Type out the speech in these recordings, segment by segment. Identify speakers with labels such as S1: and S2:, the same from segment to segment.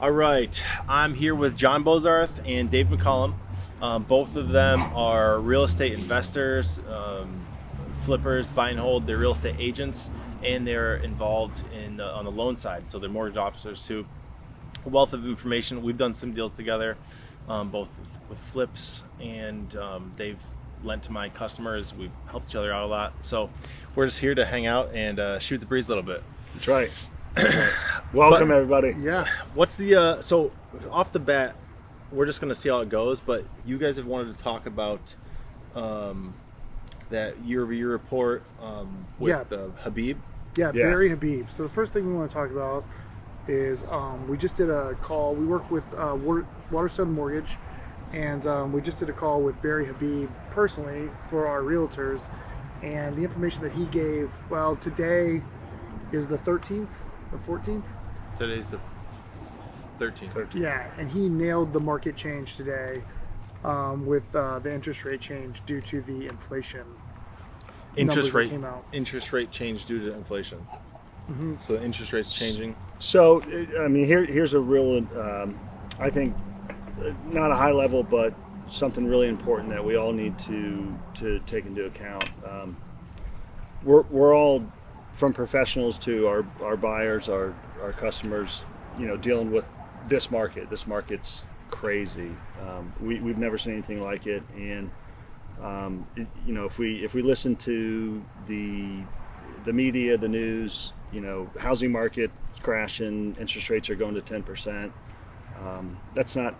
S1: All right, I'm here with John Bozarth and Dave McCollum. Both of them are real estate investors, flippers, buy and hold. They're real estate agents, and they're involved in on the loan side. So they're mortgage officers too. A wealth of information. We've done some deals together, both with flips, and they've lent to my customers. We've helped each other out a lot. So we're just here to hang out and shoot the breeze a little bit.
S2: That's right. Welcome, everybody.
S1: Yeah. What's the so off the bat, we're just gonna see how it goes. But you guys have wanted to talk about that year-over-year report with Habib.
S3: Yeah, Barry Habib. So the first thing we want to talk about is we just did a call. We work with Waterstone Mortgage, and we just did a call with Barry Habib personally for our realtors. And the information that he gave, well, today is the 13th or 14th?
S1: Today's the 13th.
S3: Yeah, and he nailed the market change today with the interest rate change due to the inflation.
S1: Interest rate
S3: came out.
S1: Interest rate change due to inflation. Mm-hmm. So the interest rate's changing.
S2: So, I mean, here's a real, I think, not a high level, but something really important that we all need to take into account. We're all, from professionals to our buyers, our customers, dealing with this market. This market's crazy. We've never seen anything like it, and if we listen to the media, the news, housing market crashing, interest rates are going to 10%. That's not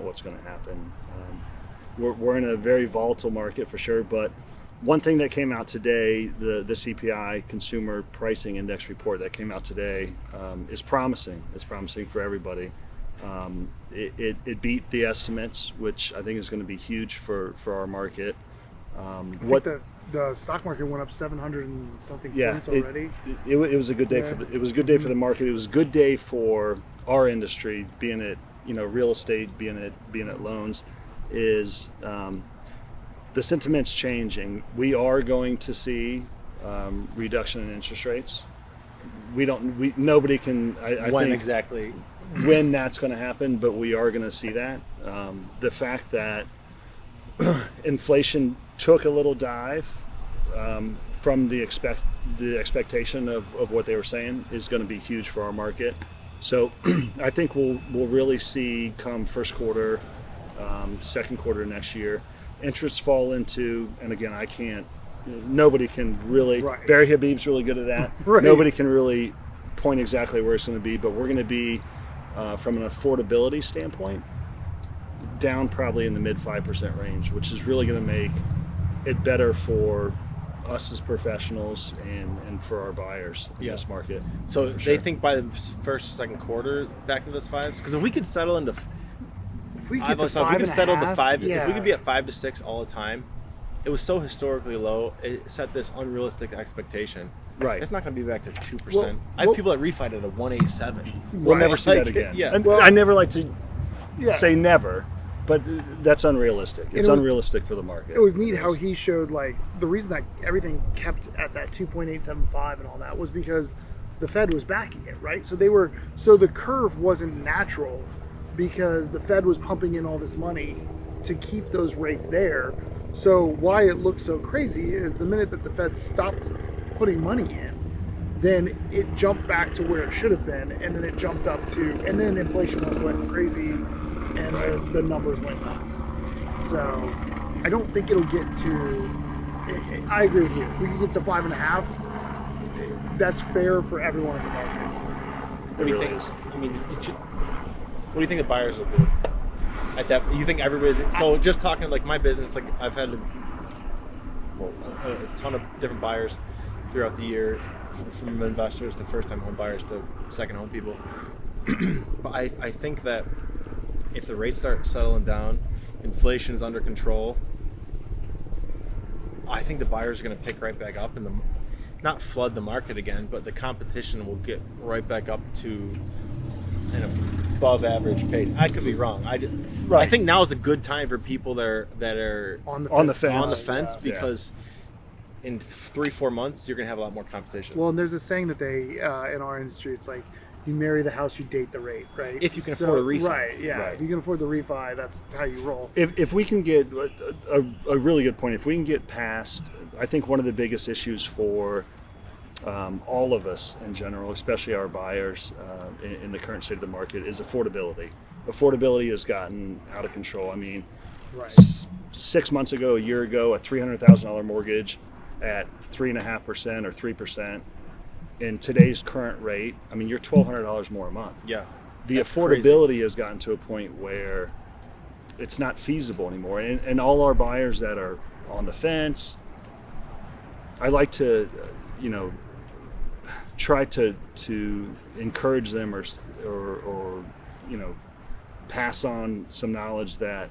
S2: what's going to happen. We're in a very volatile market for sure, but one thing that came out today, the CPI Consumer Pricing Index report that came out today, is promising. It's promising for everybody. It beat the estimates, which I think is going to be huge for our market.
S3: I think the stock market went up 700 and something points already.
S2: It was a good day it was a good day for the market. It was a good day for our industry, being it real estate, being it loans, is the sentiment's changing. We are going to see reduction in interest rates. Nobody can. I
S1: when
S2: think
S1: exactly?
S2: When that's going to happen, but we are going to see that. The fact that inflation took a little dive from the expectation of what they were saying is going to be huge for our market. So I think we'll really see come first quarter, second quarter next year, interests fall into, and again, nobody can really,
S3: right.
S2: Barry Habib's really good at that.
S3: Right.
S2: Nobody can really point exactly where it's going to be, but we're going to be, from an affordability standpoint, down probably in the mid 5% range, which is really going to make it better for us as professionals and for our buyers in this market.
S1: So they think by the first or second quarter back into those fives? Because if we could settle into
S3: if we get to five and a half,
S1: if we could be at 5 to 6 all the time, it was so historically low. It set this unrealistic expectation.
S2: Right.
S1: It's not going to be back to 2%. I have people that refied at a 187.
S2: We'll never see that again.
S1: Yeah.
S2: I never like to say never, but that's unrealistic. It's unrealistic for the market.
S3: It was neat how he showed, like, the reason that everything kept at that 2.875 and all that was because the Fed was backing it, right? So the curve wasn't natural because the Fed was pumping in all this money to keep those rates there. So why it looks so crazy is the minute that the Fed stopped putting money in, then it jumped back to where it should have been, and then it jumped up to, and then inflation went crazy, and the numbers went nuts. So I don't think it'll get to. I agree with you. If we can get to 5.5, that's fair for everyone in the market.
S1: What do you think? I mean, what do you think the buyers will do? At that, you think everybody's so? Just talking like my business, like I've had a ton of different buyers throughout the year, from investors to first-time home buyers to second home people. But I think that if the rates start settling down, inflation is under control, I think the buyers are going to pick right back up and not flood the market again, but the competition will get right back up to an above average pace. I could be wrong. I think now is a good time for people that are
S3: On the
S1: fence because in 3-4 months you're gonna have a lot more competition.
S3: Well, and there's a saying that they in our industry, it's like you marry the house, you date the rate, right?
S1: If you can afford a refi.
S3: Right, yeah.
S2: Right.
S3: If you can afford the refi, that's how you roll.
S2: If we can get a really good point, if we can get past, I think one of the biggest issues for all of us in general, especially our buyers in the current state of the market, is affordability. Affordability has gotten out of control. I mean,
S3: Right.
S2: 6 months ago, a year ago, a $300,000 mortgage at 3.5% or 3%. In today's current rate, I mean, you're $1,200 more a month.
S1: Yeah.
S2: The
S1: That's
S2: affordability
S1: crazy.
S2: has gotten to a point where it's not feasible anymore. And all our buyers that are on the fence, I like to, try to encourage them or pass on some knowledge that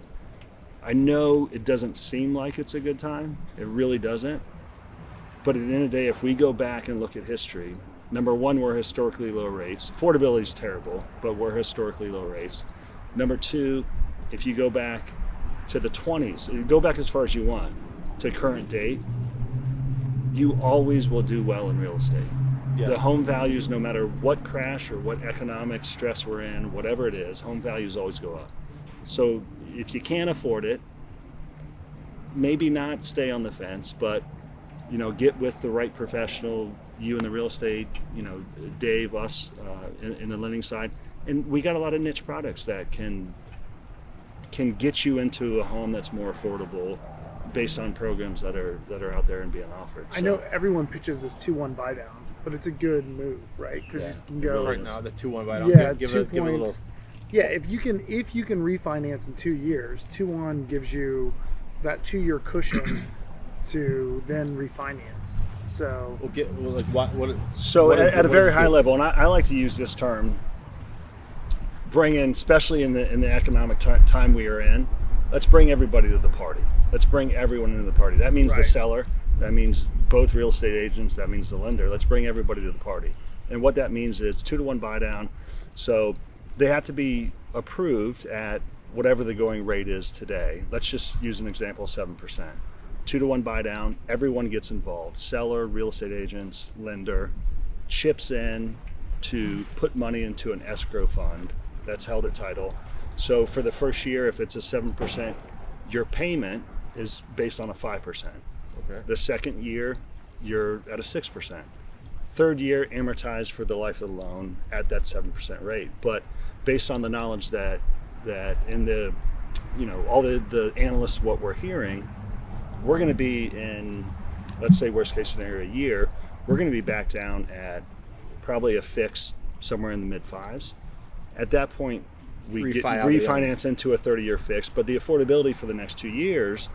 S2: I know it doesn't seem like it's a good time. It really doesn't. But at the end of the day, if we go back and look at history, number one, we're historically low rates. Affordability is terrible, but we're historically low rates. Number two, if you go back to the 20s, you go back as far as you want to current date, you always will do well in real estate.
S1: Yeah.
S2: The home values, no matter what crash or what economic stress we're in, whatever it is, home values always go up. So if you can't afford it, maybe not stay on the fence, but get with the right professional, you in the real estate, Dave, us in the lending side. And we got a lot of niche products that can get you into a home that's more affordable based on programs that are out there and being offered.
S3: I know everyone pitches this 2-1 buy down, but it's a good move, right? Because
S2: Yeah.
S3: you can go
S1: Right now, the 2-1 buy down.
S3: Yeah,
S1: give
S3: 2
S1: it a little.
S3: points. Yeah, if you can refinance in 2 years, 2-1 gives you that 2-year cushion to then refinance. So
S2: So
S1: what is
S2: at a
S1: it
S2: very high
S1: do?
S2: level, and I like to use this term, bring in, especially in the economic time we are in, let's bring everybody to the party. Let's bring everyone into the party. That means the
S3: Right.
S2: seller, that means both real estate agents, that means the lender. Let's bring everybody to the party. And what that means is 2-1 buy down. So they have to be approved at whatever the going rate is today. Let's just use an example, 7%. 2-1 buy down, everyone gets involved. Seller, real estate agents, lender, chips in to put money into an escrow fund that's held at title. So for the first year, if it's a 7%, your payment is based on a 5%.
S1: Okay.
S2: The second year, you're at a 6%. Third year, amortized for the life of the loan at that 7% rate. But based on the knowledge that in the, all the analysts, what we're hearing, we're going to be in, let's say worst case scenario, a year, we're going to be back down at probably a fix somewhere in the mid 5s. At that point, we get refinance into a 30-year fix, but the affordability for the next 2 years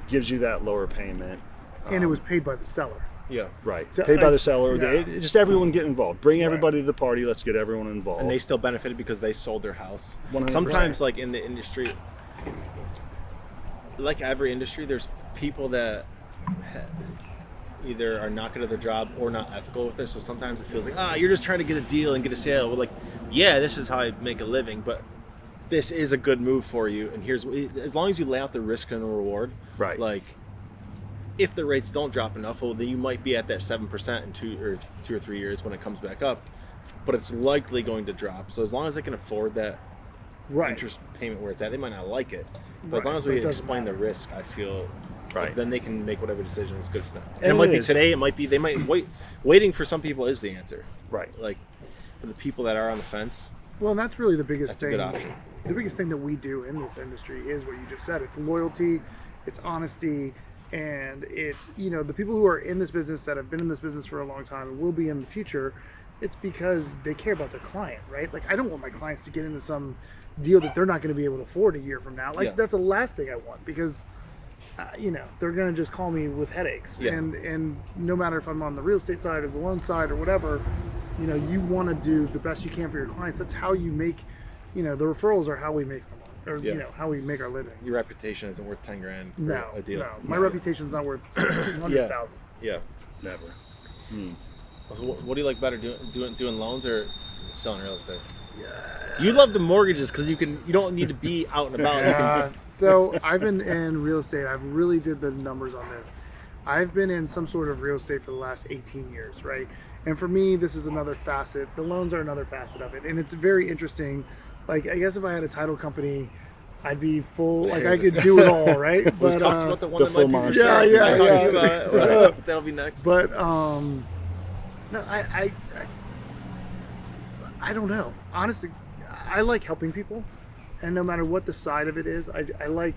S2: gives you that lower payment.
S3: and it was paid by the seller.
S1: Yeah.
S2: Right.
S3: To-
S2: Paid by the seller.
S3: yeah.
S2: Just everyone get involved. Bring everybody to the party. Let's get everyone involved.
S1: And they still benefited because they sold their house.
S2: 100%.
S1: Sometimes, like in the industry, like every industry, there's people that either are not good at their job or not ethical with it. So sometimes it feels like, you're just trying to get a deal and get a sale. Well, like, yeah, this is how I make a living, but this is a good move for you. And here's, as long as you lay out the risk and the reward,
S2: Right.
S1: like, if the rates don't drop enough, well, then you might be at that 7% in 2 or 3 years when it comes back up, but it's likely going to drop. So as long as they can afford that
S3: Right.
S1: interest payment where it's at, they might not like it, but as
S3: Right,
S1: long as
S3: but
S1: we
S3: it doesn't
S1: explain the
S3: matter.
S1: risk, I feel,
S2: Right.
S1: then they can make whatever decision is good for them. And
S2: And
S1: it might
S2: it
S1: be
S2: is.
S1: today, it might be, they might waiting for some people is the answer.
S2: Right.
S1: Like for the people that are on the fence,
S3: Well, and that's really the biggest
S1: that's a
S3: thing.
S1: good option.
S3: The biggest thing that we do in this industry is what you just said. It's loyalty, it's honesty, and it's, the people who are in this business that have been in this business for a long time and will be in the future, it's because they care about their client, right? Like, I don't want my clients to get into some deal that they're not going to be able to afford a year from now. Like,
S1: Yeah.
S3: that's the last thing I want, because they're going to just call me with headaches.
S1: Yeah.
S3: And no matter if I'm on the real estate side or the loan side or whatever, you want to do the best you can for your clients. That's how you make, the referrals are how we make our,
S1: Yeah.
S3: how we make our living.
S1: Your reputation isn't worth 10 grand for
S3: No,
S1: a deal.
S3: no, my reputation's not worth 200,000.
S1: Yeah.
S2: Never.
S1: So what do you like better, doing loans or selling real estate? You love the mortgages because you don't need to be out and about. You can-
S3: So I've been in real estate. I've really did the numbers on this. I've been in some sort of real estate for the last 18 years, right? And for me, this is another facet. The loans are another facet of it, and it's very interesting. Like, I guess if I had a title company, I'd be full. Like, I could do it all, right?
S1: We've
S3: But
S1: talked about the one
S2: the
S1: that might be
S2: full
S1: for
S2: monster.
S1: sale.
S3: Yeah,
S1: I talked
S3: yeah.
S1: to you about it. That'll be next.
S3: but no, I don't know. Honestly, I like helping people, and no matter what the side of it is, I like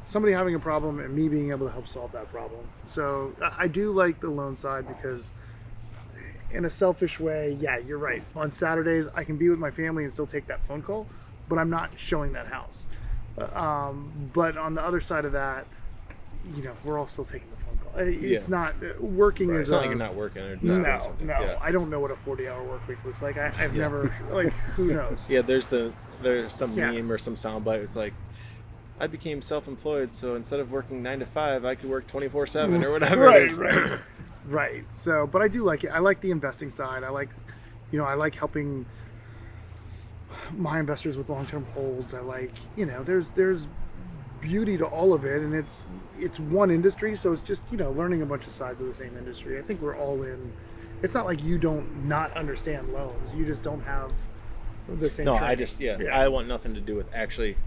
S3: somebody having a problem and me being able to help solve that problem. So I do like the loan side because, in a selfish way, yeah, you're right. On Saturdays, I can be with my family and still take that phone call, but I'm not showing that house. But on the other side of that, we're all still taking the phone call. It's not working
S1: Right.
S3: as
S1: It's not like you're not working or not doing
S3: no.
S1: something.
S3: No,
S1: Yeah.
S3: I don't know what a 40-hour work week looks like. I've never, like, who knows?
S1: Yeah, there's some
S3: Yeah.
S1: meme or some soundbite. It's like, I became self-employed, so instead of working 9 to 5, I could work 24/7 or whatever it is.
S3: Right. So, but I do like it. I like the investing side. I like helping my investors with long-term holds. I like, there's beauty to all of it, and it's one industry, so it's just learning a bunch of sides of the same industry. I think we're all in. It's not like you don't not understand loans. You just don't have the same.
S1: No,
S3: training.
S1: I want nothing to do with actually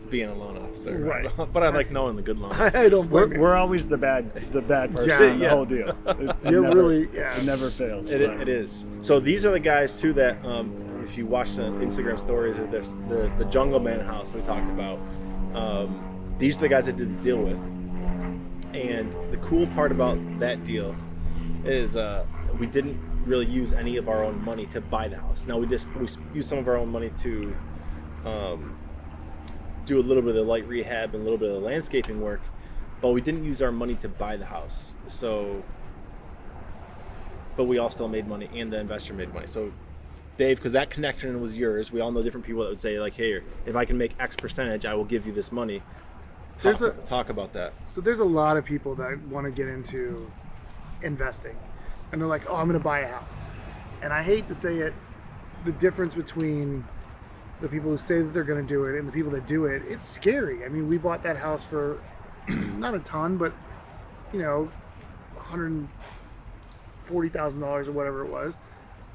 S1: being a loan officer.
S3: Right.
S1: But I like knowing the good loan officers.
S3: I don't blame you.
S2: We're always the bad person
S3: Yeah.
S2: in the whole deal.
S3: You're really, yeah.
S2: It never fails.
S1: It is. So these are the guys too that if you watch the Instagram stories of the Jungle Man house we talked about, these are the guys I did the deal with. And the cool part about that deal is we didn't really use any of our own money to buy the house. Now we used some of our own money to do a little bit of the light rehab and a little bit of the landscaping work, but we didn't use our money to buy the house. So, but we all still made money, and the investor made money. So, Dave, because that connection was yours, we all know different people that would say like, "Hey, if I can make X percentage, I will give you this money." Talk about that.
S3: So there's a lot of people that want to get into investing, and they're like, "Oh, I'm going to buy a house," and I hate to say it, the difference between the people who say that they're going to do it and the people that do it, it's scary. I mean, we bought that house for not a ton, but $140,000 or whatever it was.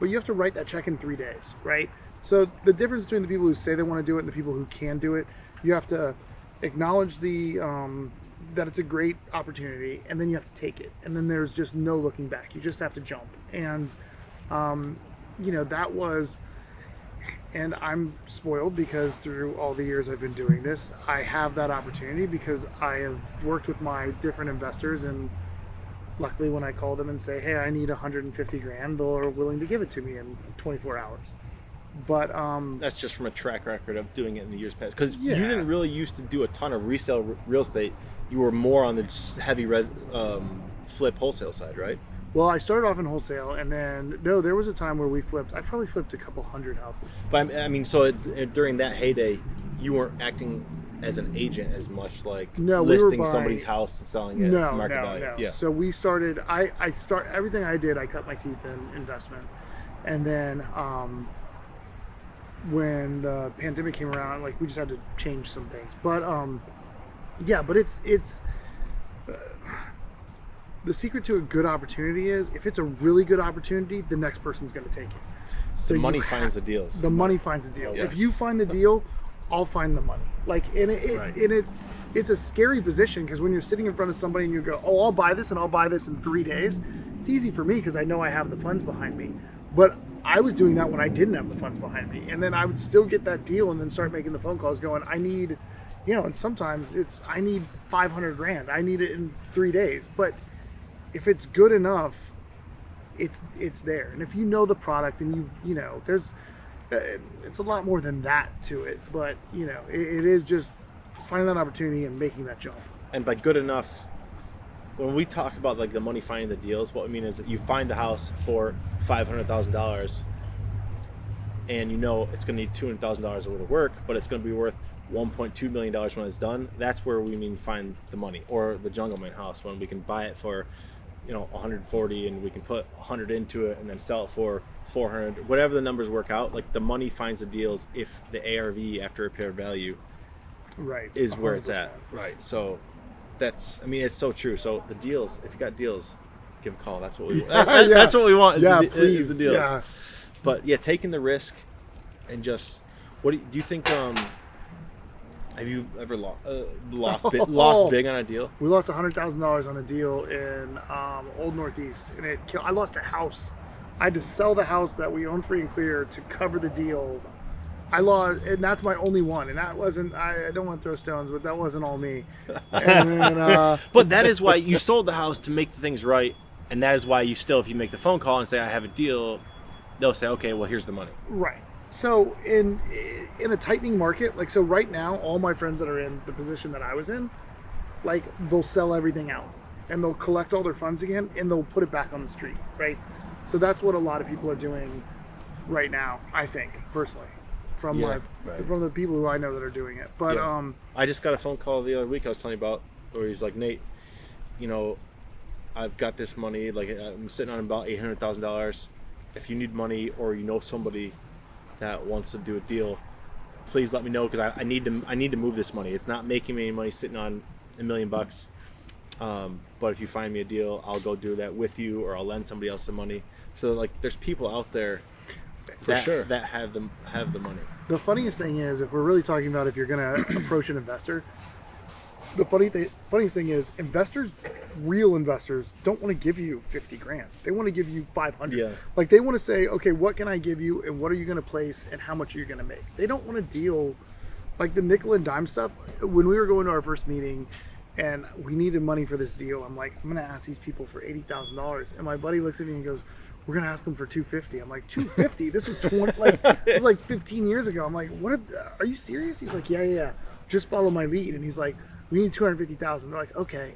S3: But you have to write that check in 3 days, right? So the difference between the people who say they want to do it and the people who can do it, you have to acknowledge that it's a great opportunity, and then you have to take it, and then there's just no looking back. You just have to jump, and that was. And I'm spoiled because through all the years I've been doing this, I have that opportunity because I have worked with my different investors, and luckily when I call them and say, "Hey, I need 150 grand," they're willing to give it to me in 24 hours. But
S1: That's just from a track record of doing it in the years past. Because
S3: Yeah.
S1: you didn't really used to do a ton of resale real estate. You were more on the heavy flip wholesale side, right?
S3: well, I started off in wholesale, and then there was a time where I've probably flipped a couple hundred houses.
S1: But I mean, so during that heyday, you weren't acting as an agent as much, like
S3: No, we were
S1: listing
S3: buying-
S1: somebody's house and selling it at market value.
S3: No.
S1: Yeah.
S3: So we started. Everything I did. I cut my teeth in investment, and then when the pandemic came around, like we just had to change some things. But but it's the secret to a good opportunity is if it's a really good opportunity, the next person's going to take it. So
S1: money
S3: you
S1: finds the deals.
S3: The money finds the deals.
S1: Yeah.
S3: If you find the deal, I'll find the money. Like, it's a scary position because when you're sitting in front of somebody and you go, "Oh, I'll buy this and I'll buy this in 3 days," it's easy for me because I know I have the funds behind me. But I was doing that when I didn't have the funds behind me, and then I would still get that deal and then start making the phone calls, going, "I need," and sometimes I need 500 grand. I need it in 3 days, but if it's good enough, it's there. And if you know the product and there's it's a lot more than that to it, but it is just finding that opportunity and making that jump.
S1: And by good enough, when we talk about like the money finding the deals, what we mean is that you find the house for $500,000 and it's going to need $200,000 worth of work, but it's going to be worth $1.2 million when it's done. That's where we mean find the money. Or the Jungle Man house, when we can buy it for 140 and we can put 100 into it and then sell it for 400, whatever the numbers work out. Like, the money finds the deals if the ARV after repair value is where it's at.
S3: 100%.
S1: Right. So it's so true. So the deals, if you got deals, give a call. That's what we want. That's what we want. Is
S3: Yeah,
S1: the,
S3: please.
S1: Is the deals.
S3: Yeah.
S1: But yeah, taking the risk and just what do you think? Have you ever lost big on a deal?
S3: We lost $100,000 on a deal in Old Northeast, and I lost a house. I had to sell the house that we owned free and clear to cover the deal. I lost, and that's my only one. And that wasn't. I don't want to throw stones, but that wasn't all me. And then,
S1: But that is why you sold the house to make the things right, and that is why you still, if you make the phone call and say I have a deal, they'll say, okay, well here's the money.
S3: right. So in a tightening market, like so right now, all my friends that are in the position that I was in, like they'll sell everything out and they'll collect all their funds again and they'll put it back on the street, right? So that's what a lot of people are doing right now, I think, personally, from from the people who I know that are doing it. But
S1: I just got a phone call the other week I was telling you about where he's like, Nate, you know, I've got this money, like I'm sitting on about $800,000. If you need money or you know somebody that wants to do a deal, please let me know because I need to move this money. It's not making me any money sitting on $1 million. But if you find me a deal, I'll go do that with you, or I'll lend somebody else the money. So like, there's people out there that have the money.
S3: the funniest thing is, if we're really talking about if you're going to approach an investor, the funniest thing is real investors don't want to give you 50 grand. They want to give you 500.
S1: Yeah.
S3: Like they want to say, okay, what can I give you and what are you going to place and how much are you going to make? They don't want to deal like the nickel and dime stuff. When we were going to our first meeting and we needed money for this deal, I'm like, I'm going to ask these people for $80,000. And my buddy looks at me and goes, we're going to ask them for 250. I'm like, 250? This was 20, this was like 15 years ago. I'm like, are you serious? He's like, yeah. Just follow my lead. And he's like, we need 250,000. They're like, okay,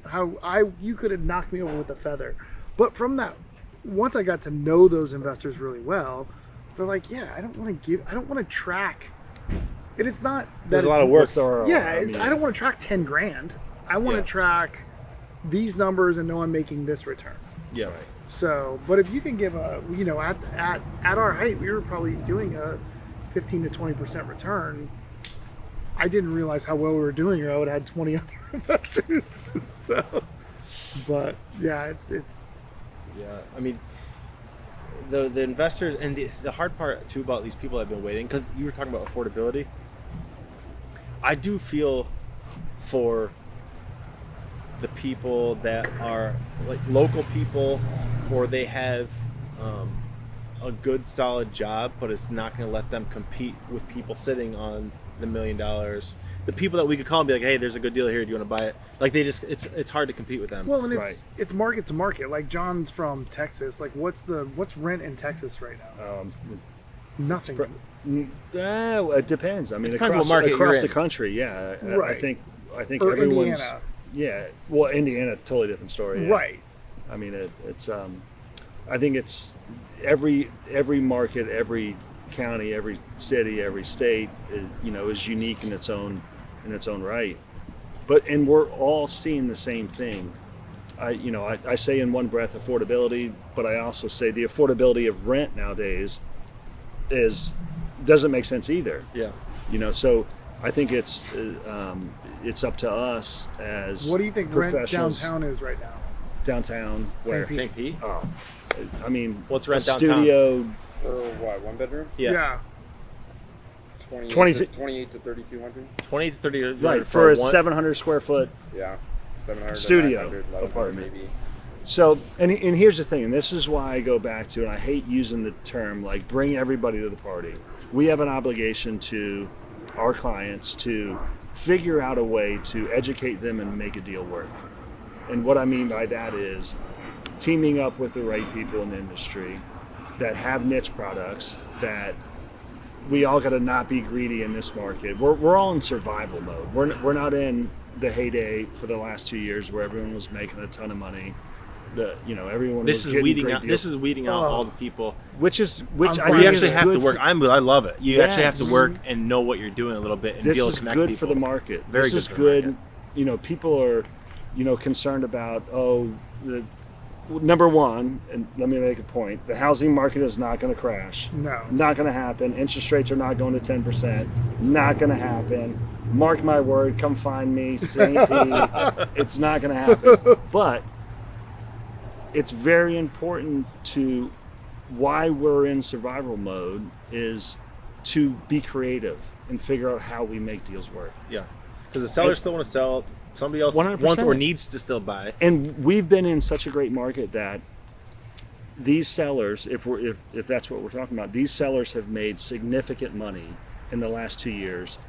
S3: you could have knocked me over with a feather. But from that, once I got to know those investors really well, they're like, yeah, I don't want to track. And it's not that
S1: There's a lot of work.
S3: I don't want to track 10 grand. I want to track these numbers and know I'm making this return.
S1: Yeah. Right.
S3: So, but if you can give at our height, we were probably doing a 15 to 20% return. I didn't realize how well we were doing, or I would have had 20 other investors. So, but yeah, it's.
S1: Yeah, I mean, the investors, and the hard part too about these people that have been waiting, because you were talking about affordability. I do feel for the people that are like local people, or they have a good solid job, but it's not going to let them compete with people sitting on the $1 million. The people that we could call and be like, hey, there's a good deal here, do you want to buy it? Like it's hard to compete with them.
S3: Well, and it's market to market. Like John's from Texas. Like what's rent in Texas right now? Nothing.
S2: It depends. I mean,
S1: depends what market
S2: across
S1: you're
S2: the
S1: in.
S2: country, yeah.
S3: Right.
S2: I think
S3: Or
S2: everyone's.
S3: Indiana.
S2: Yeah. Well, Indiana, totally different story. Yeah.
S3: Right.
S2: I mean, it's. I think it's every market, every county, every city, every state, is unique in its own right. And we're all seeing the same thing. I say in one breath affordability, but I also say the affordability of rent nowadays doesn't make sense either.
S1: Yeah.
S2: So I think it's up to us as
S3: What do you think rent
S2: professionals.
S3: downtown is right now?
S2: Downtown where?
S1: St. Pete?
S2: Oh, I mean,
S1: What's rent
S2: a
S1: downtown?
S2: studio.
S4: For what, one bedroom?
S1: Yeah.
S4: 28 to 3,200?
S1: 20 to 30.
S2: Right, for a 700 square foot.
S4: Yeah. 700 to
S2: Studio
S4: 900, 1100
S2: apartment.
S4: maybe.
S2: So, and here's the thing, and this is why I go back to, and I hate using the term, like, bring everybody to the party. We have an obligation to our clients to figure out a way to educate them and make a deal work. And what I mean by that is teaming up with the right people in the industry that have niche products, that we all got to not be greedy in this market. We're all in survival mode. We're not in the heyday for the last 2 years where everyone was making a ton of money. Everyone.
S1: This
S2: was
S1: is
S2: getting
S1: weeding
S2: great
S1: out.
S2: deals.
S1: This is weeding out all the people.
S2: Which I
S1: Where
S2: think
S1: you
S2: is
S1: actually have to
S2: good
S1: work.
S2: for-
S1: I love it. You actually have to
S2: Yes.
S1: work and know what you're doing a little bit and
S2: This
S1: be able
S2: is
S1: to connect
S2: good
S1: people.
S2: for the market.
S1: Very
S2: this
S1: good
S2: is
S1: for the
S2: good.
S1: market.
S2: People are, concerned about number one, and let me make a point: the housing market is not going to crash.
S3: No.
S2: Not going to happen. Interest rates are not going to 10%. Not going to happen. Mark my word. Come find me, St. Pete. It's not going to happen. But it's very important to why we're in survival mode is to be creative and figure out how we make deals work.
S1: Yeah, because the sellers still want to sell. Somebody else
S2: 100%.
S1: wants or needs to still buy.
S2: And we've been in such a great market that these sellers, if that's what we're talking about, these sellers have made significant money in the last 2 years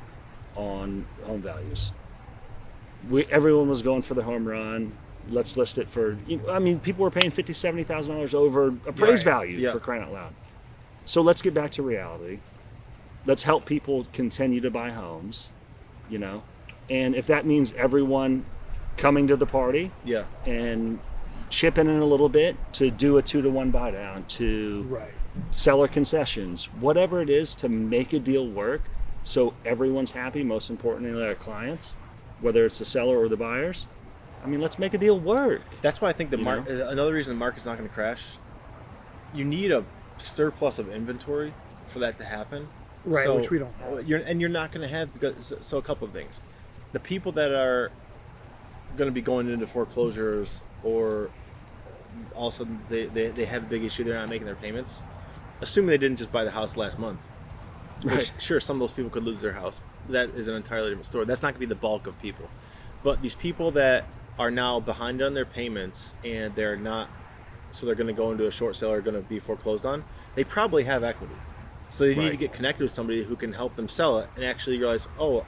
S2: on home values. Everyone was going for the home run. Let's list it for. I mean, people were paying $50,000, $70,000 over appraised value for crying out loud. So let's get back to reality. Let's help people continue to buy homes, and if that means everyone coming to the party, and chipping in a little bit to do a 2-to-1 buy down, to seller concessions, whatever it is to make a deal work, so everyone's happy. Most importantly, our clients, whether it's the seller or the buyers. I mean, let's make a deal work.
S1: That's why I think another reason the market's not going to crash. You need a surplus of inventory for that to happen.
S3: Right,
S1: so,
S3: which we don't have.
S1: You're not going to have, because so a couple of things. The people that are going to be going into foreclosures, or all of a sudden they have a big issue, they're not making their payments, assuming they didn't just buy the house last month. Which, sure, some of those people could lose their house. That is an entirely different story. That's not going to be the bulk of people. But these people that are now behind on their payments and they're not, so they're going to go into a short sale or going to be foreclosed on, they probably have equity. So they need to get connected with somebody who can help them sell it and actually realize, oh,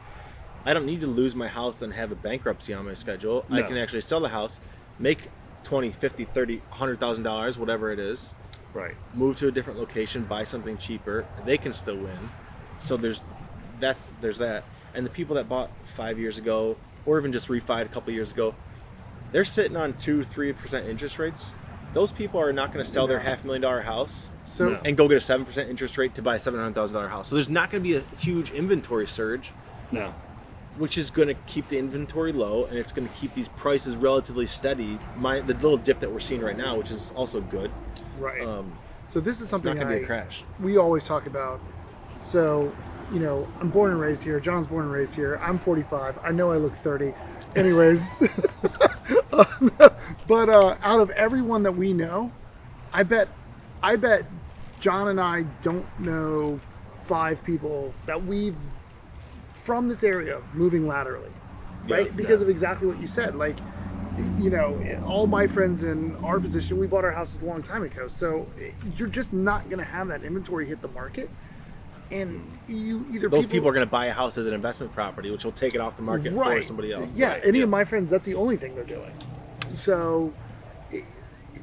S1: I don't need to lose my house and have a bankruptcy on my schedule. No. I can actually sell the house, make $20, $50, $30, $100,000, whatever it is.
S2: Right.
S1: Move to a different location, buy something cheaper. They can still win. So there's that. And the people that bought 5 years ago, or even just refied a couple years ago, they're sitting on 2-3% interest rates. Those people are not going to sell their $500,000 house and go get a 7% interest rate to buy a $700,000 house. So there's not going to be a huge inventory surge.
S2: No.
S1: Which is going to keep the inventory low, and it's going to keep these prices relatively steady. The little dip that we're seeing right now, which is also good.
S3: Right. So this is something
S1: it's not going to be a crash.
S3: We always talk about. So, I'm born and raised here. John's born and raised here. I'm 45. I know I look 30. Anyways. But out of everyone that we know, I bet John and I don't know 5 people that we've from this area moving laterally, right? Because of exactly what you said. Like, all my friends in our position, we bought our houses a long time ago. So you're just not going to have that inventory hit the market. And
S1: those people are going to buy a house as an investment property, which will take it off the market for somebody else.
S3: Yeah, any of my friends, that's the only thing they're doing. So,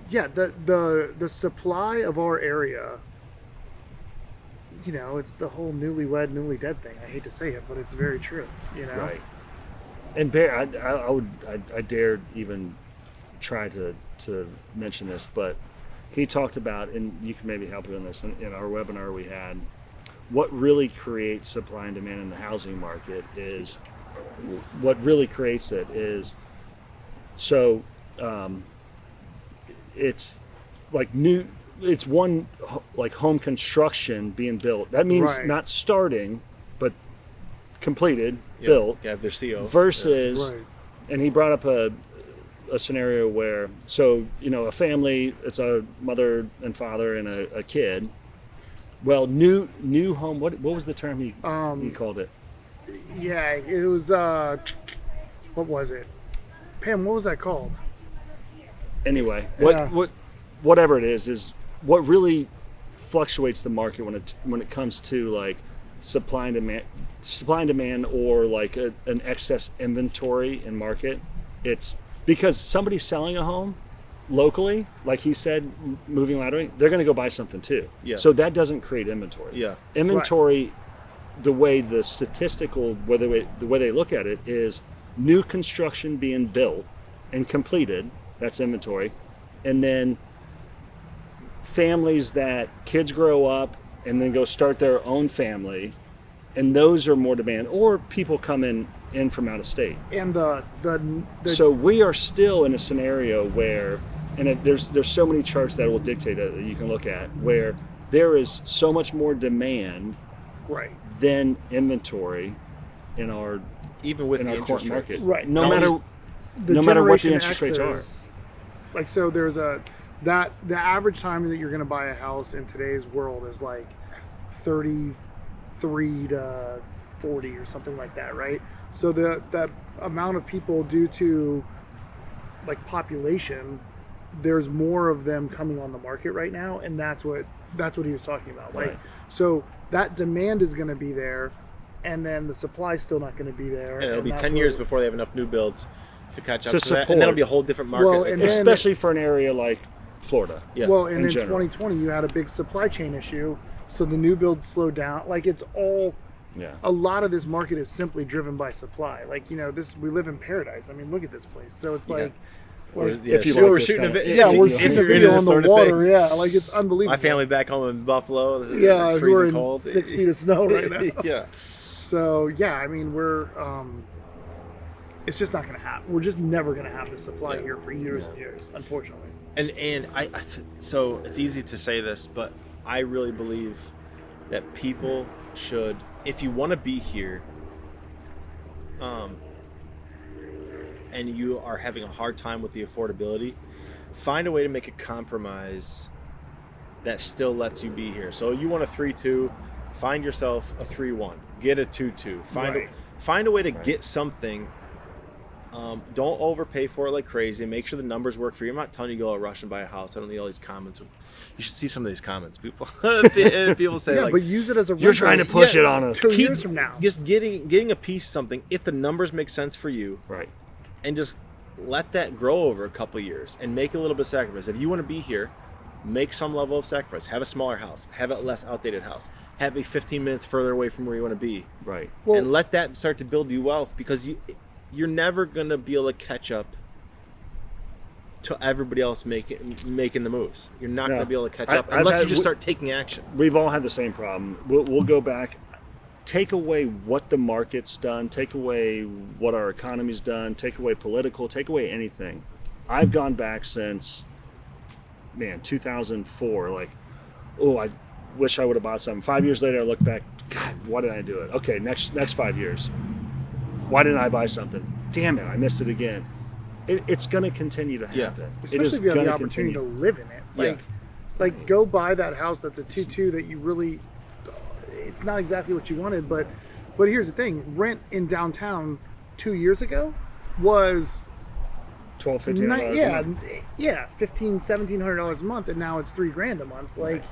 S3: yeah, the supply of our area, it's the whole newlywed, newly dead thing. I hate to say it, but it's very true.
S2: Right. And Bear, I dared even try to mention this, but he talked about, and you can maybe help me on this in our webinar we had. What really creates supply and demand in the housing market is what really creates it is it's like it's one like home construction being built. That means not starting, but completed, built.
S1: Yeah, their CO.
S2: Versus, and he brought up a scenario where, a family, it's a mother and father and a kid. Well, new home. What was the term he called it?
S3: Yeah, it was. What was it, Pam? What was that called?
S2: Anyway, whatever it is what really fluctuates the market when it comes to like supply and demand, or like an excess inventory in market. It's because somebody's selling a home locally, like he said, moving laterally, they're going to go buy something too.
S1: Yeah.
S2: So that doesn't create inventory.
S1: Yeah.
S2: Inventory, the way the way they look at it is new construction being built and completed. That's inventory, and then families that kids grow up and then go start their own family, and those are more demand, or people come in from out of state.
S3: And
S2: so we are still in a scenario where, and there's so many charts that will dictate it that you can look at, where there is so much more demand than inventory in our current market.
S3: Right.
S2: No matter what the interest rates are.
S3: Like, so there's that the average time that you're going to buy a house in today's world is like 33 to 40 or something like that, right? So the amount of people due to like population, there's more of them coming on the market right now, and that's what he was talking about. Like,
S2: Right.
S3: so that demand is going to be there, and then the supply's still not going to be there.
S1: And it'll
S3: and
S1: be
S3: that's
S1: 10
S3: where-
S1: years before they have enough new builds to catch up
S2: To
S1: to that,
S2: support.
S1: and that'll be a whole different market.
S3: Well, and then-
S2: Especially for an area like Florida.
S1: Yeah.
S3: Well, and
S2: in
S3: in
S2: general.
S3: 2020, you had a big supply chain issue, so the new builds slowed down. Like, it's all.
S2: Yeah.
S3: A lot of this market is simply driven by supply. Like, we live in paradise. I mean, look at this place. So it's like,
S2: If you
S1: sure,
S2: like
S1: we're
S2: this
S1: shooting
S2: kind
S1: a
S2: of-
S1: vi-
S3: yeah,
S1: if,
S3: we're
S1: if
S3: shooting a
S1: you're into
S3: video
S1: this
S3: on the
S1: sort of
S3: water.
S1: thing.
S3: Yeah, like it's unbelievable.
S1: My family back home in Buffalo,
S3: Yeah,
S1: it's
S3: who are
S1: freezing
S3: in
S1: cold.
S3: 6 feet of snow right now.
S1: Yeah.
S3: So yeah, I mean, it's just not going to happen. We're just never going to have the supply
S1: Yeah.
S3: here for years and years, unfortunately.
S1: And so it's easy to say this, but I really believe that people should, if you want to be here, and you are having a hard time with the affordability, find a way to make a compromise that still lets you be here. So you want a 3-2, find yourself a 3-1, get a 2-2,
S3: Right.
S1: find a way to get something. Don't overpay for it like crazy. Make sure the numbers work for you. I'm not telling you to go out rush and buy a house. I don't need all these comments. You should see some of these comments. People say
S3: Yeah,
S1: like,
S3: but use it as a
S2: You're
S3: rental
S2: trying to push
S1: Yeah.
S2: it on us.
S3: 2 years from now.
S1: just getting a piece of something, if the numbers make sense for you,
S2: Right.
S1: and just let that grow over a couple years and make a little bit of sacrifice. If you want to be here, make some level of sacrifice. Have a smaller house. Have a less outdated house. Have a 15 minutes further away from where you want to be.
S2: Right.
S3: Well,
S1: And let that start to build you wealth, because you're never going to be able to catch up to everybody else making the moves. You're not going
S2: No.
S1: to be able to catch
S2: I-
S1: up
S2: I've
S1: unless
S2: had-
S1: you just start taking action.
S2: We've all had the same problem. We'll go back, take away what the market's done, take away what our economy's done, take away political, take away anything. I've gone back since, 2004. Like, oh, I wish I would have bought something. 5 years later, I look back, God, why did I do it? Okay, next 5 years. Why didn't I buy something? Damn it, I missed it again. It's going to continue to
S1: Yeah.
S2: happen. It
S3: especially
S2: is
S3: if you have the
S2: gonna
S3: opportunity
S2: continue.
S3: to live in it. Like go buy that house that's a 2-2 that you really, it's not exactly what you wanted, but here's the thing: rent in downtown 2 years ago was
S2: $1,200, $1,500
S3: yeah,
S2: a month.
S3: yeah, $1,700 a month, and now it's $3,000 a month. Like,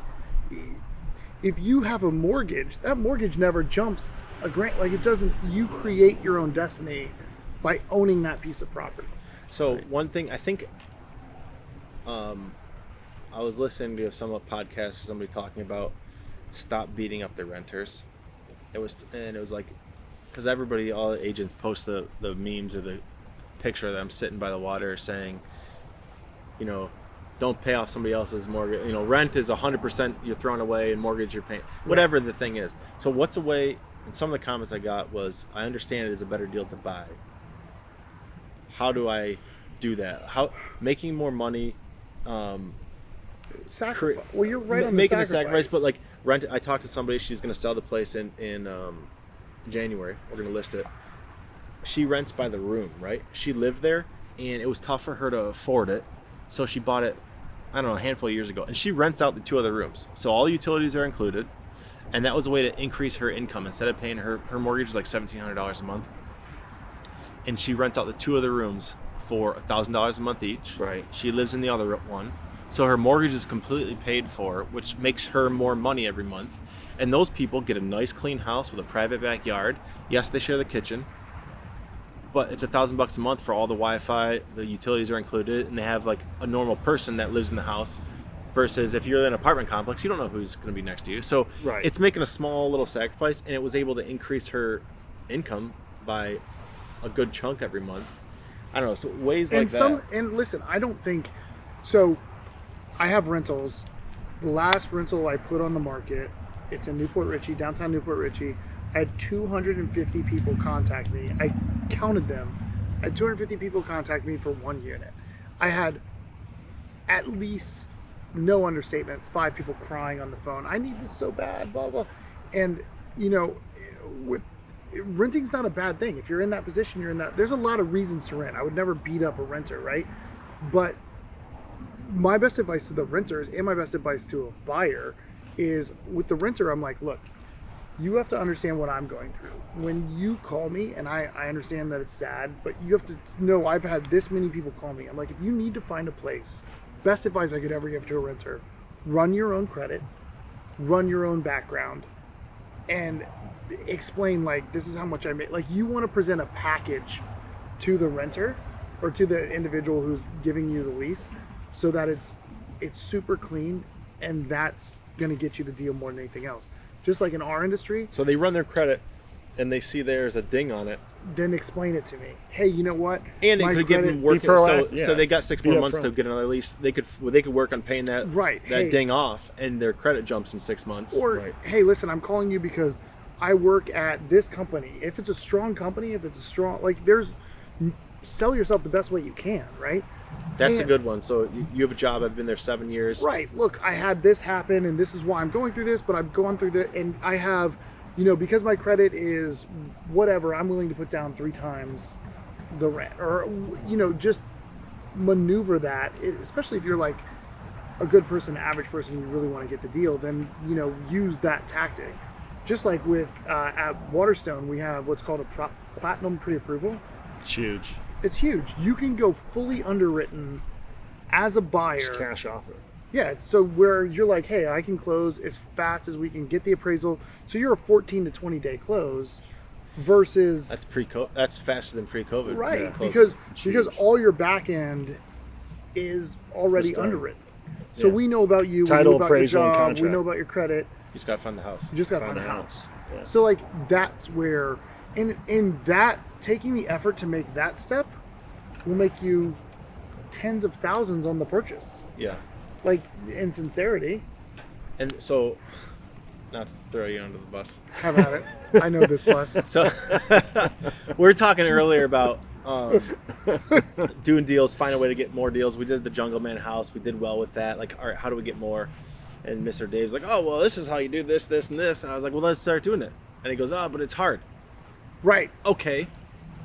S3: if you have a mortgage, that mortgage never jumps a grand. Like, it doesn't. You create your own destiny by owning that piece of property.
S1: So one thing I think, I was listening to some podcast or somebody talking about stop beating up the renters. It was like, because all the agents post the memes or the picture of them sitting by the water saying, don't pay off somebody else's mortgage. Rent is 100% you're throwing away, and mortgage you're paying. Whatever the thing is. So what's a way? And some of the comments I got was, I understand it is a better deal to buy. How do I do that? How making more money?
S3: Sacrifice. Well, you're right on
S1: making
S3: the
S1: the sacrifice, but like rent. I talked to somebody. She's going to sell the place in January. We're going to list it. She rents by the room, right? She lived there, and it was tough for her to afford it, so she bought it, I don't know, a handful of years ago, and she rents out the 2 other rooms, so all utilities are included, and that was a way to increase her income. Instead of paying her mortgage is like $1,700 a month, and she rents out the 2 other rooms for $1,000 a month each.
S2: Right.
S1: She lives in the other one. So her mortgage is completely paid for, which makes her more money every month. And those people get a nice clean house with a private backyard. Yes, they share the kitchen, but it's $1,000 a month for all the Wi-Fi. The utilities are included, and they have like a normal person that lives in the house. Versus if you're in an apartment complex, you don't know who's going to be next to you. So
S2: Right.
S1: It's making a small little sacrifice, and it was able to increase her income by a good chunk every month. I don't know, so ways like that.
S3: And listen, I don't think so. I have rentals. The last rental I put on the market, it's in Newport Richey, downtown Newport Richey. I had 250 people contact me. I counted them. I had 250 people contact me for one unit. I had at least, no understatement, 5 people crying on the phone. I need this so bad, blah, blah. And, renting's not a bad thing. If you're in that position, there's a lot of reasons to rent. I would never beat up a renter, right? But my best advice to the renters and my best advice to a buyer is with the renter, I'm like, look, you have to understand what I'm going through. When you call me, and I understand that it's sad, but you have to know I've had this many people call me. I'm like, if you need to find a place, best advice I could ever give to a renter, run your own credit, run your own background, and explain, like, this is how much I made. Like, you want to present a package to the renter or to the individual who's giving you the lease so that it's super clean, and that's going to get you the deal more than anything else. Just like in our industry.
S1: So they run their credit and they see there's a ding on it.
S3: Then explain it to me. Hey, you know what?
S1: And it could get them working. So they got 6 more months
S2: upfront.
S1: to get another lease. They could work on paying that
S3: Hey.
S1: ding off, and their credit jumps in 6 months.
S3: Or, hey, listen, I'm calling you because I work at this company. If it's a strong company, if it's a strong, like, sell yourself the best way you can, right?
S1: That's a good one. So you have a job. I've been there 7 years.
S3: Right. Look, I had this happen, and this is why I'm going through this, but I've gone through this, and I have, because my credit is whatever, I'm willing to put down 3 times the rent. Or, just maneuver that, especially if you're like a good person, average person, you really want to get the deal, then, use that tactic. Just like with, at Waterstone, we have what's called a platinum pre-approval.
S2: It's huge.
S3: It's huge. You can go fully underwritten as a buyer.
S2: It's cash offer.
S3: Yeah, so where you're like, hey, I can close as fast as we can get the appraisal. So you're a 14 to 20 day close versus
S1: that's faster than pre-COVID.
S3: right,
S1: closing.
S3: because all your back end is already underwritten. So we know about you,
S2: Title,
S3: we know about your
S2: appraisal, and
S3: job, we
S2: contract.
S3: know about your credit.
S1: You just got to find the house.
S3: You just got to
S2: Find
S3: find a
S2: a
S3: house.
S2: house. Yeah.
S3: So like that's where, in that, taking the effort to make that step will make you tens of thousands on the purchase.
S1: Yeah.
S3: Like, in sincerity.
S1: And so, not to throw you under the bus.
S3: Have at it. I know this bus.
S1: So, we were talking earlier about doing deals, find a way to get more deals. We did the Jungle Man house. We did well with that. Like, all right, how do we get more? And Mr. Dave's like, oh, well, this is how you do this, this, and this. And I was like, well, let's start doing it. And he goes, oh, but it's hard.
S3: Right.
S1: Okay.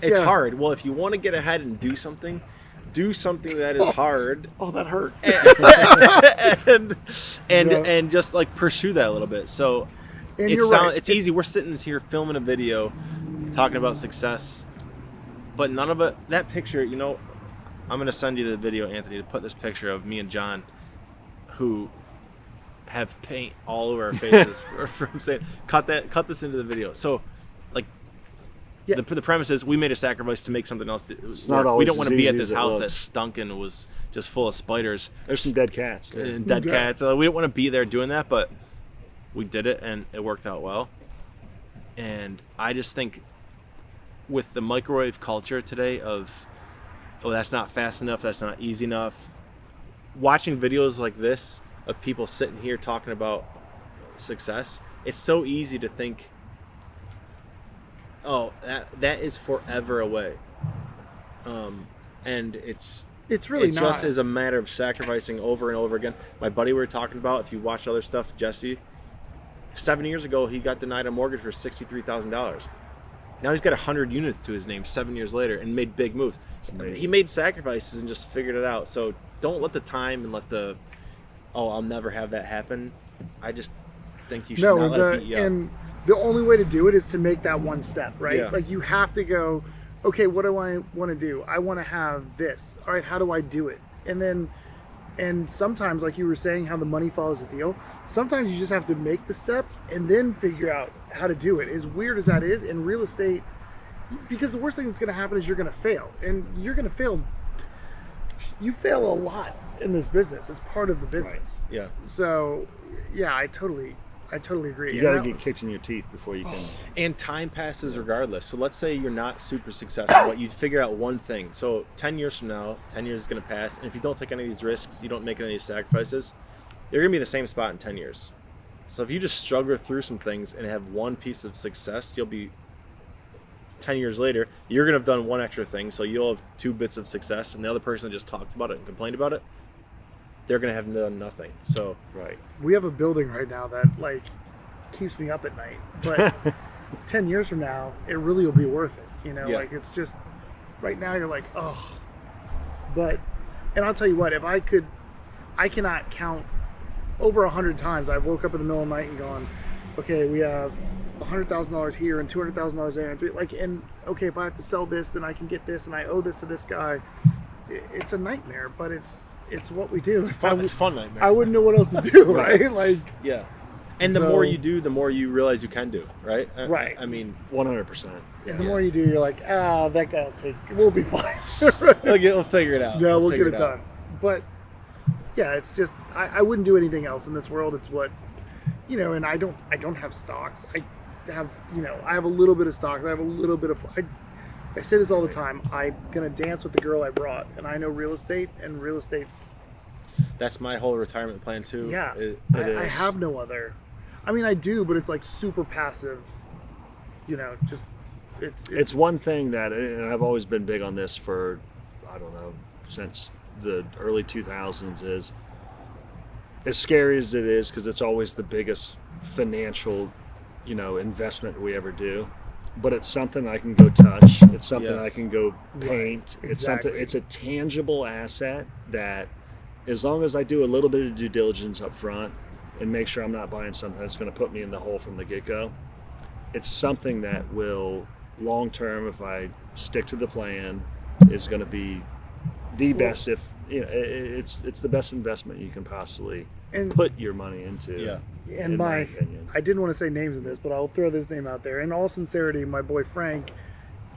S1: It's
S3: Yeah.
S1: hard. Well, if you want to get ahead and do something that is hard.
S3: Oh, that hurt.
S1: and just like pursue that a little bit. So
S3: And you're right.
S1: it's easy. We're sitting here filming a video talking about success, but none of it, that picture, I'm going to send you the video, Anthony, to put this picture of me and John who have paint all over our faces from saying, cut this into the video. So like,
S3: Yeah.
S1: the premise is we made a sacrifice to make something else.
S2: not
S1: We
S2: always
S1: don't want to
S2: as
S1: be at
S2: easy
S1: this
S2: as it
S1: house that
S2: looks.
S1: stunk and was just full of spiders
S2: There's some dead cats. Too.
S1: and dead
S3: Yeah.
S1: cats. We don't want to be there doing that, but we did it and it worked out well. And I just think with the microwave culture today of, oh, that's not fast enough, that's not easy enough. Watching videos like this of people sitting here talking about success, it's so easy to think, oh, that is forever away. And it's
S3: really not.
S1: just is a matter of sacrificing over and over again. My buddy we were talking about, if you watch other stuff, Jesse, 7 years ago he got denied a mortgage for $63,000. Now he's got 100 units to his name 7 years later and made big moves. He made sacrifices and just figured it out. So don't let the time and I'll never have that happen. I just think you should not let it beat you up.
S3: and the only way to do it is to make that one step, right?
S1: Yeah.
S3: Like, you have to go, okay, what do I want to do? I want to have this. All right, how do I do it? And sometimes, like you were saying, how the money follows the deal, sometimes you just have to make the step and then figure out how to do it. As weird as that is, in real estate, because the worst thing that's going to happen is you're going to fail. And you're going to fail. You fail a lot in this business. It's part of the business.
S1: Yeah.
S3: So, yeah, I totally agree.
S2: You
S3: And
S2: got to
S3: that-
S2: get kicked in your teeth before you can.
S1: And time passes regardless. So let's say you're not super successful, but you figure out one thing. So 10 years from now, 10 years is going to pass. And if you don't take any of these risks, you don't make any of these sacrifices, you're going to be in the same spot in 10 years. So if you just struggle through some things and have one piece of success, you'll be 10 years later, you're going to have done one extra thing. So you'll have 2 bits of success. And the other person that just talked about it and complained about it, they're going to have done nothing. So
S2: Right.
S3: we have a building right now that, like, keeps me up at night. But 10 years from now, it really will be worth it.
S1: Yeah.
S3: Like, it's just, right now you're like, oh. But, and I'll tell you what, if I could I cannot count over 100 times. I woke up in the middle of the night and gone, okay, we have $100,000 here and $200,000 there, and okay, if I have to sell this, then I can get this, and I owe this to this guy. It's a nightmare, but it's what we do.
S1: It's a fun nightmare.
S3: I wouldn't know what else to do, right? Like,
S1: yeah. And the more you do, the more you realize you can do, right?
S3: Right.
S1: I mean,
S2: 100%.
S3: and the more you do, you're like, that guy'll take. We'll be fine.
S1: we'll figure it out.
S3: Yeah, we'll get
S1: figure
S3: it done. But yeah, it's just I wouldn't do anything else in this world. It's what, and I don't have stocks. I have I have a little bit of stocks. I have a little bit of. I say this all the time. I'm gonna dance with the girl I brought, and I know real estate, and real estate's.
S1: That's my whole retirement plan too.
S3: Yeah,
S1: I
S3: I have no other. I mean, I do, but it's like super passive. Just
S2: It's one thing that, and I've always been big on this for, I don't know, since the early 2000s, is as scary as it is, because it's always the biggest financial, investment we ever do. But it's something I can go touch. It's something I can go paint.
S3: Right,
S2: It's
S3: exactly.
S2: something. It's a tangible asset that, as long as I do a little bit of due diligence up front and make sure I'm not buying something that's going to put me in the hole from the get-go, it's something that will, long term, if I stick to the plan, is going to be the best. If it's the best investment you can possibly put your money into.
S1: Yeah.
S3: And
S2: in my opinion.
S3: I didn't want to say names in this, but I'll throw this name out there. In all sincerity, my boy Frank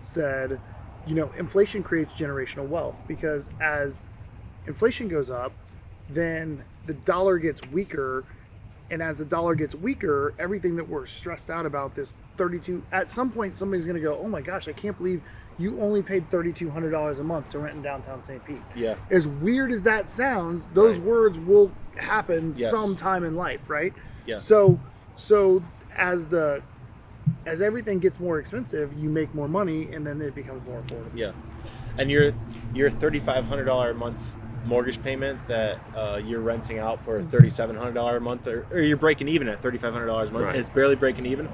S3: said, inflation creates generational wealth, because as inflation goes up, then the dollar gets weaker. And as the dollar gets weaker, everything that we're stressed out about, this 32, at some point somebody's going to go, oh my gosh, I can't believe you only paid $3,200 a month to rent in downtown St. Pete.
S1: Yeah.
S3: As weird as that sounds, those words will happen
S1: Yes.
S3: sometime in life, right?
S1: Yeah.
S3: So as everything gets more expensive, you make more money, and then it becomes more affordable.
S1: Yeah. And your $3,500 a month mortgage payment that you're renting out for $3,700 a month, or you're breaking even at $3,500 a month,
S2: Right.
S1: it's barely breaking even.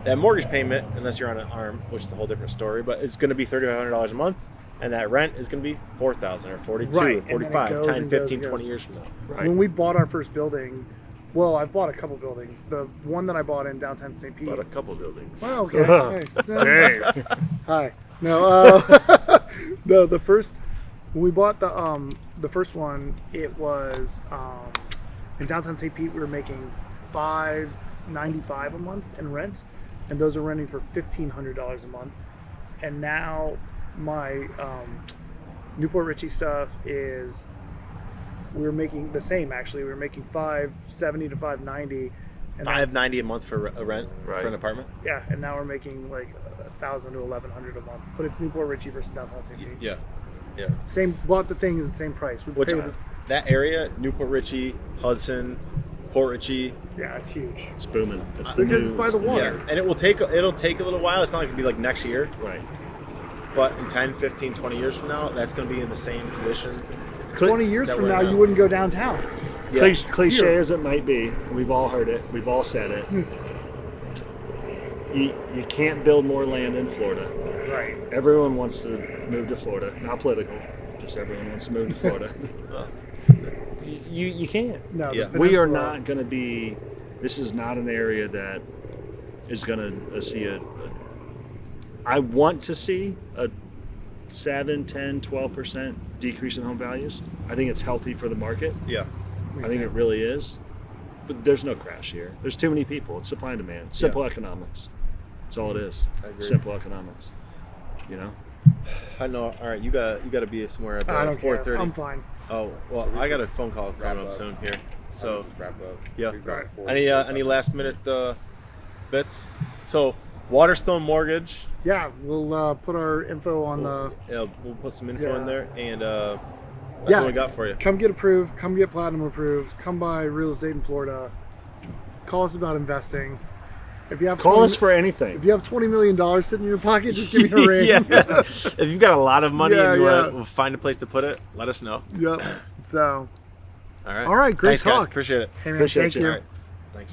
S1: That mortgage payment, unless you're on an ARM, which is a whole different story, but it's going to be $3,500 a month, and that rent is going to be $4,000 or $42,000
S3: Right.
S1: or
S3: And then it
S1: $45,000,
S3: goes
S1: 10,
S3: and goes
S1: 15,
S3: and goes.
S1: 20 years from now.
S2: Right.
S3: When we bought our first building, well, I've bought a couple buildings. The one that I bought in downtown St. Pete.
S2: Bought a couple buildings.
S3: Oh, okay. Hey.
S2: Dang.
S3: Hi. No, no. The first when we bought the first one, it was in downtown St. Pete. We were making $595 a month in rent, and those are renting for $1,500 a month. And now my Newport Richie stuff is. We're making the same, actually. We're making $570 to $590. And that's-
S1: $590 a month for a rent
S2: Right.
S1: for an apartment.
S3: Yeah, and now we're making like $1,000 to $1,100 a month. But it's Newport Richie versus downtown St. Pete.
S1: Yeah. Yeah.
S3: Same, bought the thing is the same price. We
S1: Which
S3: paid,
S1: that area, Newport Richie, Hudson, Port Richie.
S3: yeah, it's huge.
S2: It's booming. It's the
S3: Because it's
S2: new-
S3: by the water.
S1: Yeah. And it'll take a little while. It's not like it'll be like next year,
S2: Right.
S1: but in 10, 15, 20 years from now, that's going to be in the same position.
S3: 20 years
S1: that
S3: from
S1: we're
S3: now,
S1: now.
S3: you wouldn't go downtown.
S1: Yeah.
S2: Cliche
S3: Here.
S2: as it might be, we've all heard it. We've all said it. You can't build more land in Florida.
S3: Right.
S2: Everyone wants to move to Florida. Not political. Just everyone wants to move to Florida. you can't.
S3: No,
S1: Yeah.
S3: the
S2: We are
S3: peninsula-
S2: not going to be. This is not an area that is going to see a. I want to see a 7, 10, 12% decrease in home values. I think it's healthy for the market.
S1: Yeah.
S2: I think it really is. But there's no crash here. There's too many people. It's supply and demand. Simple economics. That's all it is.
S1: I agree.
S2: Simple economics. You know?
S1: I know. All right, you got to be somewhere at
S3: I don't care.
S1: 4:30.
S3: I'm fine.
S1: Oh well, I got a phone call
S4: Wrap
S1: coming up
S4: up.
S1: soon here. So
S4: Just wrap up.
S1: yeah.
S4: We've got four-
S1: Any last minute bits? So Waterstone Mortgage.
S3: Yeah, we'll put our info on the.
S1: Yeah, we'll put some info in
S3: Yeah.
S1: there, and that's
S3: Yeah.
S1: what we got for you.
S3: Come get approved. Come get platinum approved. Come buy real estate in Florida. Call us about investing. If you have
S2: Call
S3: 20
S2: us for anything.
S3: If you have $20 million sitting in your pocket, just give me a ring.
S1: Yeah. If you've got a lot of money
S3: Yeah,
S1: and you
S3: yeah.
S1: want to find a place to put it, let us know.
S3: Yep. So,
S1: All right.
S3: all right, great
S1: Thanks, guys.
S3: talk.
S1: Appreciate it.
S3: hey man,
S2: Appreciate
S3: thank
S2: you.
S3: you.
S1: All right. Thanks.